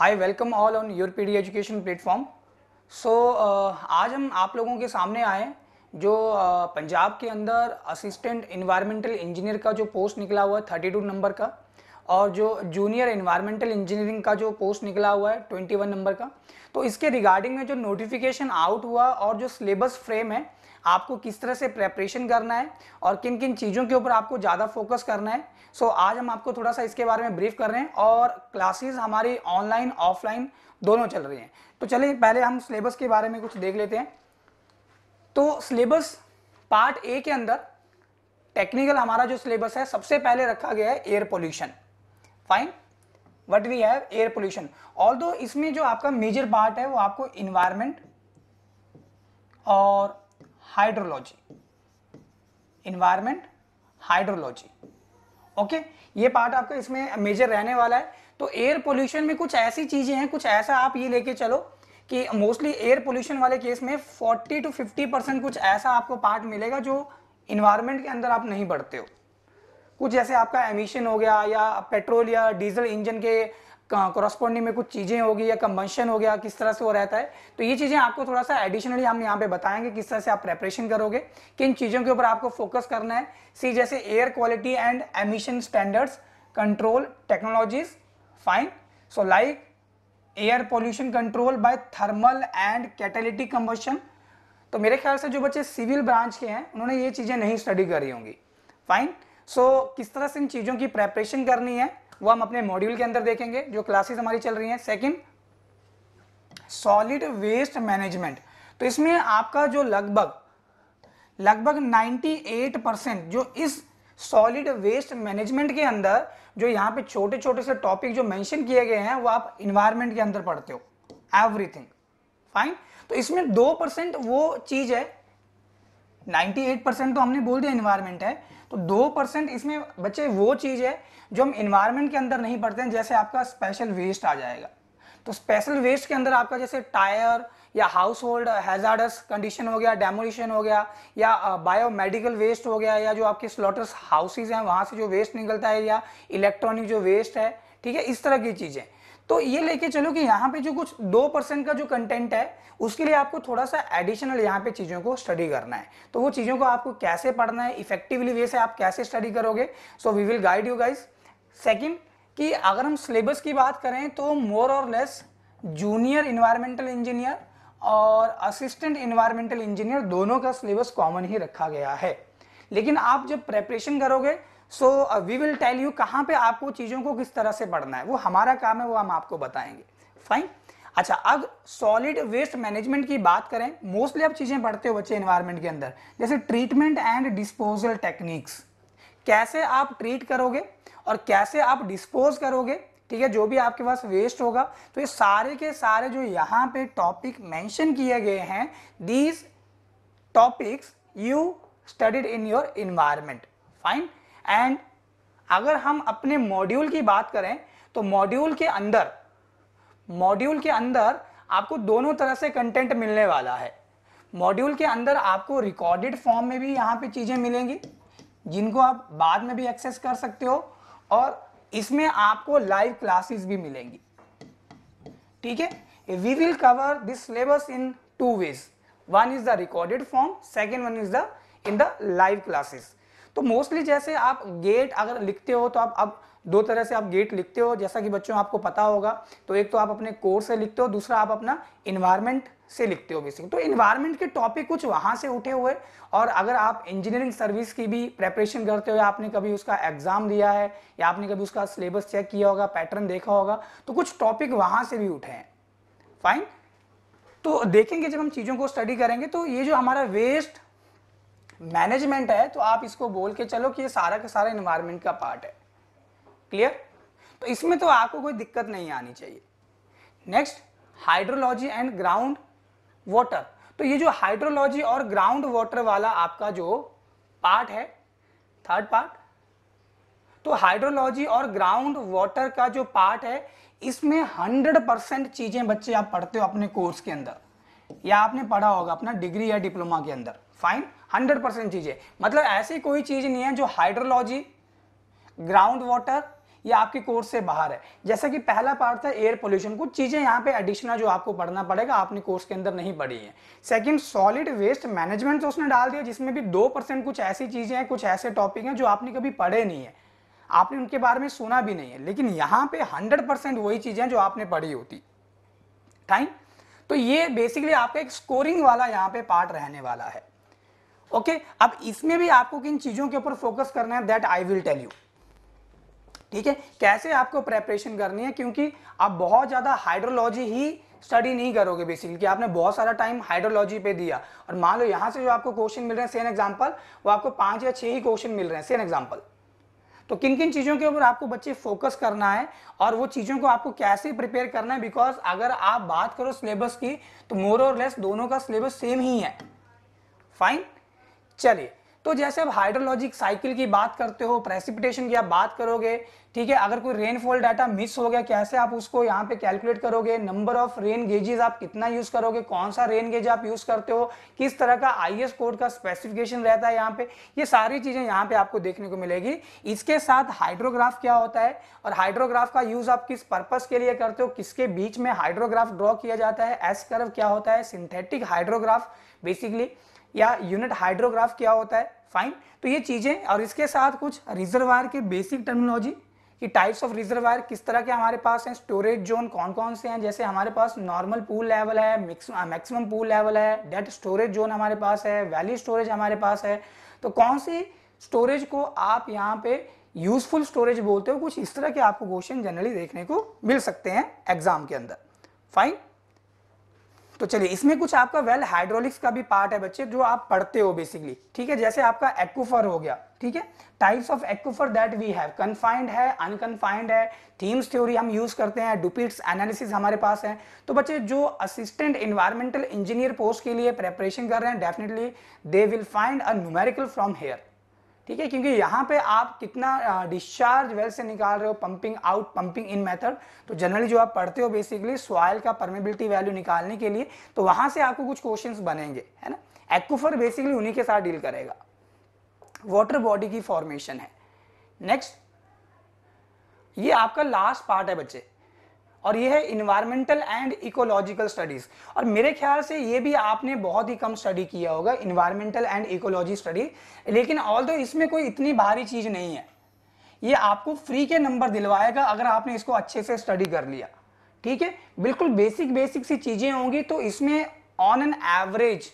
Hi, welcome all on your PD education platform. आज हम आप लोगों के सामने आए जो पंजाब के अंदर असिस्टेंट इन्वायरमेंटल इंजीनियर का जो पोस्ट निकला हुआ है 32 नंबर का, और जो जूनियर इन्वायरमेंटल इंजीनियरिंग का जो पोस्ट निकला हुआ है 21 नंबर का। तो इसके रिगार्डिंग में जो नोटिफिकेशन आउट हुआ और जो सिलेबस फ्रेम है, आपको किस तरह से प्रेपरेशन करना है और किन किन चीज़ों के ऊपर आपको ज़्यादा फोकस करना है। आज हम आपको थोड़ा सा इसके बारे में ब्रीफ कर रहे हैं और क्लासेस हमारी ऑनलाइन ऑफलाइन दोनों चल रही हैं। तो चलिए पहले हम सिलेबस के बारे में कुछ देख लेते हैं। तो सिलेबस पार्ट ए के अंदर टेक्निकल हमारा जो सिलेबस है, सबसे पहले रखा गया है air pollution. Fine, what we have air pollution. Although इसमें जो आपका मेजर पार्ट है वो आपको इन्वायरमेंट और हाइड्रोलॉजी, इन्वायरमेंट हाइड्रोलॉजी, ओके, ये पार्ट आपका इसमें मेजर रहने वाला है। तो एयर पोल्यूशन में कुछ ऐसी चीजें हैं, कुछ ऐसा आप ये लेके चलो कि मोस्टली एयर पोल्यूशन वाले केस में 40 to 50% कुछ ऐसा आपको पार्ट मिलेगा जो इन्वायरमेंट के अंदर आप नहीं पढ़ते हो। कुछ जैसे आपका एमिशन हो गया, या पेट्रोल या डीजल इंजन के कॉरस्पॉन्डिंग में कुछ चीजें होगी, या कंबंशन हो गया, किस तरह से वो रहता है। तो ये चीजें आपको थोड़ा सा एडिशनली हम यहाँ पे बताएंगे किस तरह से आप प्रेपरेशन करोगे, किन चीजों के ऊपर आपको फोकस करना है। सी जैसे air quality and emission standards control technologies. Fine, so like air pollution control by thermal and catalytic combustion. तो मेरे ख्याल से जो बच्चे सिविल ब्रांच के हैं उन्होंने ये चीजें नहीं स्टडी करी होंगी। फाइन, किस तरह से इन चीजों की प्रेपरेशन करनी है वो हम अपने मॉड्यूल के अंदर देखेंगे, जो क्लासेस हमारी चल रही हैं। Second, solid waste management. तो इसमें आपका जो लगभग 98% जो इस सॉलिड वेस्ट मैनेजमेंट के अंदर जो यहाँ पे छोटे छोटे से टॉपिक जो मेंशन किए गए हैं वो आप इन्वायरमेंट के अंदर पढ़ते हो, एवरीथिंग। फाइन, तो इसमें 2% वो चीज है, 98% तो हमने बोल दिया इन्वायरमेंट है, तो 2% इसमें बच्चे वो चीज है जो हम इन्वायरमेंट के अंदर नहीं पढ़ते हैं। जैसे आपका स्पेशल वेस्ट आ जाएगा। तो स्पेशल वेस्ट के अंदर आपका जैसे टायर या हाउस होल्ड हैजार्डस कंडीशन हो गया, डेमोलिशन हो गया, या बायोमेडिकल वेस्ट हो गया, या जो आपके स्लॉटर्स हाउसेज हैं वहां से जो वेस्ट निकलता है, या इलेक्ट्रॉनिक जो वेस्ट है, ठीक है, इस तरह की चीजें। तो ये लेके चलो कि यहाँ पे जो कुछ 2% का जो कंटेंट है उसके लिए आपको थोड़ा सा एडिशनल यहाँ पे चीजों को स्टडी करना है। तो वो चीजों को आपको कैसे पढ़ना है, इफेक्टिवली वे से आप कैसे स्टडी करोगे, so we will guide you guys. Second, कि अगर हम सिलेबस की बात करें तो मोर और लेस जूनियर इन्वायरमेंटल इंजीनियर और असिस्टेंट इन्वायरमेंटल इंजीनियर दोनों का सिलेबस कॉमन ही रखा गया है। लेकिन आप जब प्रेपरेशन करोगे वी विल टेल यू कहाँ पे आपको चीजों को किस तरह से पढ़ना है, वो हमारा काम है, वो हम आपको बताएंगे। फाइन, अच्छा, अब सॉलिड वेस्ट मैनेजमेंट की बात करें, मोस्टली आप चीजें पढ़ते हो बच्चे इन्वायरमेंट के अंदर, जैसे ट्रीटमेंट एंड डिस्पोजल टेक्निक्स, कैसे आप ट्रीट करोगे और कैसे आप डिस्पोज करोगे, ठीक है, जो भी आपके पास वेस्ट होगा। तो ये सारे के सारे जो यहाँ पे टॉपिक मेंशन किए गए हैं, these topics you studied in your environment. Fine, and अगर हम अपने मॉड्यूल की बात करें तो मॉड्यूल के अंदर आपको दोनों तरह से कंटेंट मिलने वाला है। मॉड्यूल के अंदर आपको रिकॉर्डेड फॉर्म में भी यहाँ पे चीजें मिलेंगी जिनको आप बाद में भी एक्सेस कर सकते हो, और इसमें आपको लाइव क्लासेस भी मिलेंगी, ठीक है। We will cover this syllabus in 2 ways, one is the recorded form, second one is the in the live classes. तो मोस्टली जैसे आप गेट अगर लिखते हो तो आप अब 2 तरह से आप गेट लिखते हो, जैसा कि बच्चों आपको पता होगा। तो एक तो आप अपने कोर्स से लिखते हो, दूसरा आप अपना इन्वायरमेंट से लिखते हो बेसिक। तो इन्वायरमेंट के टॉपिक कुछ वहां से उठे हुए, और अगर आप इंजीनियरिंग सर्विस की भी प्रेपरेशन करते हो, या आपने कभी उसका एग्जाम दिया है, या आपने कभी उसका सिलेबस चेक किया होगा, पैटर्न देखा होगा, तो कुछ टॉपिक वहां से भी उठे हैं। फाइन, तो देखेंगे जब हम चीजों को स्टडी करेंगे। तो ये जो हमारा वेस्ट मैनेजमेंट है, तो आप इसको बोल के चलो कि ये सारा का सारा इन्वायरमेंट का पार्ट है। क्लियर, तो इसमें तो आपको कोई दिक्कत नहीं आनी चाहिए। Next, hydrology and ground water. तो ये जो हाइड्रोलॉजी और ग्राउंड वाटर वाला आपका जो पार्ट है, थर्ड पार्ट, तो हाइड्रोलॉजी और ग्राउंड वाटर का जो पार्ट है, इसमें 100% चीजें बच्चे आप पढ़ते हो अपने कोर्स के अंदर, या आपने पढ़ा होगा अपना डिग्री या डिप्लोमा के अंदर। फाइन, 100% चीजें, मतलब ऐसी कोई चीज नहीं है जो हाइड्रोलॉजी, ग्राउंड वाटर ये आपके कोर्स से बाहर है। जैसा कि पहला पार्ट था एयर पोल्यूशन, कुछ चीजें यहाँ पे एडिशनल जो आपको पढ़ना पड़ेगा, आपने कोर्स के अंदर नहीं पढ़ी है। सेकंड सॉलिड वेस्ट मैनेजमेंट तो उसने डाल दिया, जिसमें भी 2% कुछ ऐसी चीजें हैं, कुछ ऐसे टॉपिक हैं जो आपने कभी पढ़े नहीं है, आपने उनके बारे में सुना भी नहीं है, लेकिन यहाँ पे 100% वही चीजें जो आपने पढ़ी होती। टाइम तो ये बेसिकली आपका एक स्कोरिंग वाला यहाँ पे पार्ट रहने वाला है। ओके, अब इसमें भी आपको किन चीजों के ऊपर फोकस करना है, that I will tell you. ठीक है, कैसे आपको प्रेपरेशन करनी है, क्योंकि आप बहुत ज्यादा हाइड्रोलॉजी ही स्टडी नहीं करोगे बेसिकली, कि आपने बहुत सारा टाइम हाइड्रोलॉजी पे दिया और मान लो यहां से जो आपको क्वेश्चन मिल रहे हैं, सेन एग्जांपल, वो आपको 5 या 6 ही क्वेश्चन मिल रहे हैं, सेन एग्जांपल। तो किन किन चीजों के ऊपर आपको बच्चे फोकस करना है और वो चीजों को आपको कैसे प्रिपेयर करना है, बिकॉज अगर आप बात करो सिलेबस की तो मोर और लेस दोनों का सिलेबस सेम ही है। फाइन, चलिए, तो जैसे अब हाइड्रोलॉजिक साइकिल की बात करते हो, प्रेसिपिटेशन की आप बात करोगे, ठीक है, अगर कोई रेनफॉल डाटा मिस हो गया कैसे आप उसको यहाँ पे कैलकुलेट करोगे, नंबर ऑफ रेन गेजेस आप कितना यूज करोगे, कौन सा रेन गेज आप यूज करते हो, किस तरह का आईएस कोड का स्पेसिफिकेशन रहता है यहाँ पे, ये सारी चीजें यहाँ पे आपको देखने को मिलेगी। इसके साथ हाइड्रोग्राफ क्या होता है और हाइड्रोग्राफ का यूज आप किस पर्पस के लिए करते हो, किसके बीच में हाइड्रोग्राफ ड्रॉ किया जाता है, एस कर्व क्या होता है, सिंथेटिक हाइड्रोग्राफ बेसिकली, या यूनिट हाइड्रोग्राफ क्या होता है। फाइन, तो ये चीजें और इसके साथ कुछ रिजर्वायर के बेसिक टर्मिनोलॉजी कि टाइप्स ऑफ रिजर्वायर किस तरह के हमारे पास हैं, स्टोरेज जोन कौन कौन से हैं, जैसे हमारे पास नॉर्मल पूल लेवल है, मैक्सिमम पूल लेवल है, डेट स्टोरेज जोन हमारे पास है, वैली स्टोरेज हमारे पास है। तो कौन सी स्टोरेज को आप यहाँ पे यूजफुल स्टोरेज बोलते हो, कुछ इस तरह के आपको क्वेश्चन जनरली देखने को मिल सकते हैं एग्जाम के अंदर। फाइन, तो चलिए, इसमें कुछ आपका वेल हाइड्रोलिक्स का भी पार्ट है बच्चे जो आप पढ़ते हो बेसिकली। ठीक है, जैसे आपका एक्वाफर हो गया, ठीक है, types of aquifer that we have, confined है, अनकन्फाइंड है, थीम्स थ्योरी हम यूज करते हैं, डुपिट्स एनालिसिस हमारे पास है। तो बच्चे जो असिस्टेंट इन्वायरमेंटल इंजीनियर पोस्ट के लिए प्रेपरेशन कर रहे हैं, definitely they will find a numerical from here. ठीक है, क्योंकि यहाँ पे आप कितना डिस्चार्ज वेल से निकाल रहे हो, पंपिंग आउट, पंपिंग इन मेथड, तो जनरली जो आप पढ़ते हो बेसिकली सॉइल का परमेबिलिटी वैल्यू निकालने के लिए, तो वहां से आपको कुछ क्वेश्चंस बनेंगे, है ना। एक्वाफर बेसिकली उन्हीं के साथ डील करेगा। वाटर बॉडी की फॉर्मेशन है। नेक्स्ट, ये आपका लास्ट पार्ट है बच्चे, और ये है इन्वायरमेंटल एंड इकोलॉजिकल स्टडीज। और मेरे ख्याल से ये भी आपने बहुत ही कम स्टडी किया होगा, इन्वायरमेंटल एंड इकोलॉजी स्टडी, लेकिन ऑल्दो इसमें कोई इतनी भारी चीज नहीं है, ये आपको फ्री के नंबर दिलवाएगा अगर आपने इसको अच्छे से स्टडी कर लिया। ठीक है, बिल्कुल बेसिक बेसिक सी चीजें होंगी, तो इसमें ऑन एन एवरेज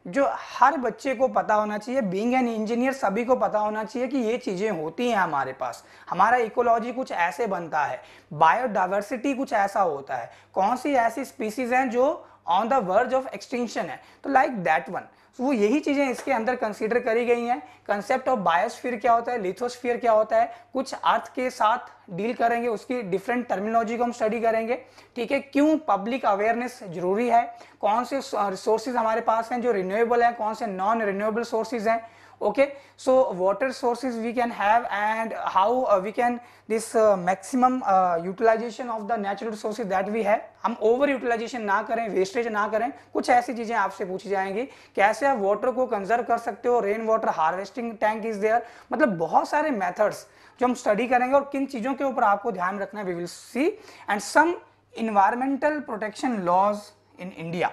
जो हर बच्चे को पता होना चाहिए, बीइंग एन इंजीनियर सभी को पता होना चाहिए कि ये चीजें होती हैं हमारे पास, हमारा इकोलॉजी कुछ ऐसे बनता है, बायोडाइवर्सिटी कुछ ऐसा होता है, कौन सी ऐसी स्पीसीज हैं जो on the verge of extinction है, तो लाइक दैट वन। वो यही चीजें इसके अंदर कंसीडर करी गई हैं। कंसेप्ट ऑफ बायोस्फीयर क्या होता है, लिथोस्फीयर क्या होता है, कुछ अर्थ के साथ डील करेंगे, उसकी डिफरेंट टर्मिनोलॉजी को हम स्टडी करेंगे। ठीक है, क्यों पब्लिक अवेयरनेस जरूरी है, कौन से रिसोर्सेज हमारे पास हैं जो रिन्यूएबल हैं, कौन से नॉन रिन्यूएबल सोर्सेज हैं। okay, so water sources we can have and how we can this maximum utilization of the natural resources that we have, हम ओवर यूटिलाइजेशन ना करें, वेस्टेज ना करें, कुछ ऐसी चीजें आपसे पूछी जाएंगी। कैसे आप वाटर को कंजर्व कर सकते हो, rain water harvesting tank is there, मतलब बहुत सारे मेथड्स जो हम स्टडी करेंगे और किन चीजों के ऊपर आपको ध्यान रखना है, we will see. And some environmental protection laws in India,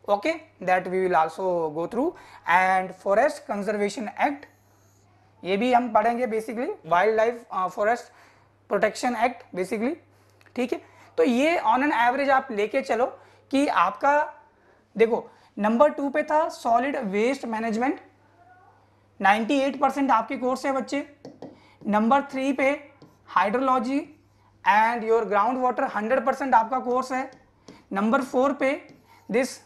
okay, that we will also go through, and forest conservation act ये भी हम पढ़ेंगे basically, wild life forest protection act basically. ठीक है, तो ये ऑन एन एवरेज आप लेके चलो कि आपका देखो नंबर 2 पे था सॉलिड वेस्ट मैनेजमेंट, 98% आपके कोर्स है बच्चे। नंबर 3 पे hydrology and your ground water, 100% आपका कोर्स है। नंबर 4 पे this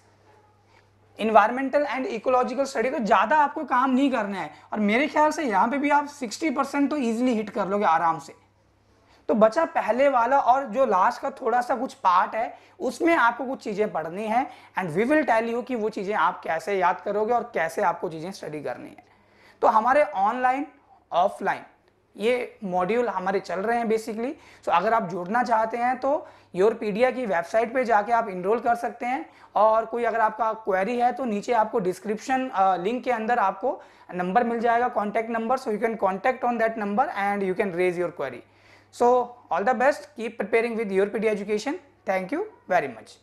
environmental and ecological study, तो ज्यादा आपको काम नहीं करना है, और मेरे ख्याल से यहाँ पे भी आप 60% तो इजीली हिट कर लोगे आराम से। तो बचा पहले वाला, और जो लास्ट का थोड़ा सा कुछ पार्ट है उसमें आपको कुछ चीजें पढ़नी है, and we will tell you कि वो चीजें आप कैसे याद करोगे और कैसे आपको चीजें स्टडी करनी है। तो हमारे ऑनलाइन ऑफलाइन ये मॉड्यूल हमारे चल रहे हैं बेसिकली। सो अगर आप जुड़ना चाहते हैं तो योरपीडिया की वेबसाइट पे जाके आप इनरोल कर सकते हैं, और कोई अगर आपका क्वेरी है तो नीचे आपको डिस्क्रिप्शन लिंक के अंदर आपको नंबर मिल जाएगा, contact number, so you can contact on that number and you can raise your query. So all the best, keep preparing with your PD education. Thank you very much.